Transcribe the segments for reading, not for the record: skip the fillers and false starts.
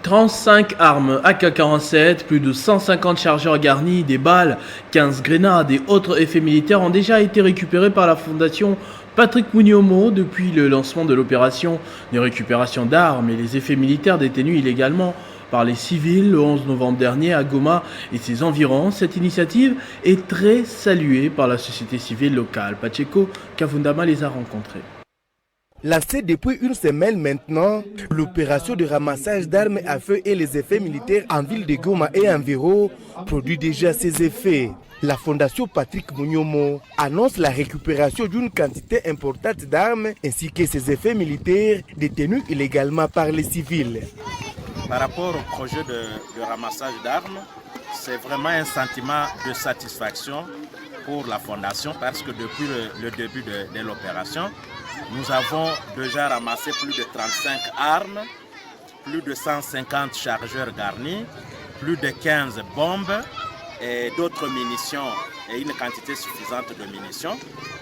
35 armes AK-47, plus de 150 chargeurs garnis, des balles, 15 grenades et autres effets militaires ont déjà été récupérés par la fondation Patrick Munyoma depuis le lancement de l'opération de récupération d'armes et les effets militaires détenus illégalement par les civils le 11 novembre dernier à Goma et ses environs. Cette initiative est très saluée par la société civile locale. Pacheco Kavundama les a rencontrés. Lancée depuis une semaine maintenant, l'opération de ramassage d'armes à feu et les effets militaires en ville de Goma et environ produit déjà ses effets. La fondation Patrick Munyoma annonce la récupération d'une quantité importante d'armes ainsi que ses effets militaires détenus illégalement par les civils. Par rapport au projet de ramassage d'armes, c'est vraiment un sentiment de satisfaction pour la fondation parce que depuis le début de l'opération, nous avons déjà ramassé plus de 35 armes, plus de 150 chargeurs garnis, plus de 15 bombes et d'autres munitions et une quantité suffisante de munitions.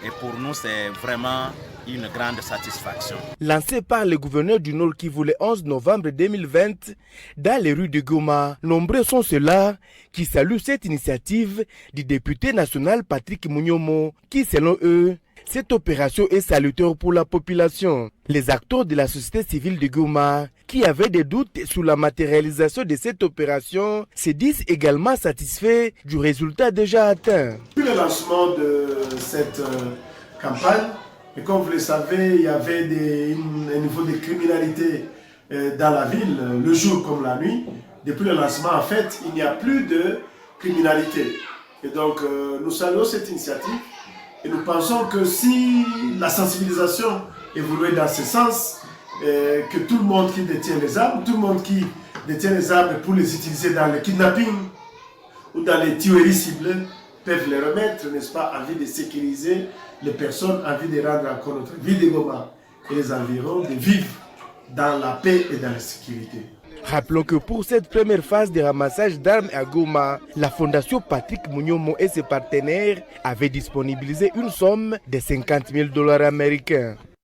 Et pour nous, c'est vraiment une grande satisfaction. Lancé par le gouverneur du Nord Kivu le 11 novembre 2020 dans les rues de Goma, nombreux sont ceux-là qui saluent cette initiative du député national Patrick Munyoma qui, selon eux, cette opération est salutaire pour la population. Les acteurs de la société civile de Goma, qui avaient des doutes sur la matérialisation de cette opération, se disent également satisfaits du résultat déjà atteint. Depuis le lancement de cette campagne, et comme vous le savez, il y avait un niveau de criminalité dans la ville, le jour comme la nuit. Depuis le lancement, en fait, il n'y a plus de criminalité. Et donc, nous saluons cette initiative. Et nous pensons que si la sensibilisation évoluait dans ce sens, que tout le monde qui détient les armes, tout le monde qui détient les armes pour les utiliser dans le kidnapping ou dans les tueries ciblées, peuvent les remettre, n'est-ce pas, en vue de sécuriser les personnes, en vue de rendre encore notre ville de Goma et les environs, de vivre dans la paix et dans la sécurité. Rappelons que pour cette première phase de ramassage d'armes à Goma, la fondation Patrick Munyoma et ses partenaires avaient disponibilisé une somme de $50 000 américains.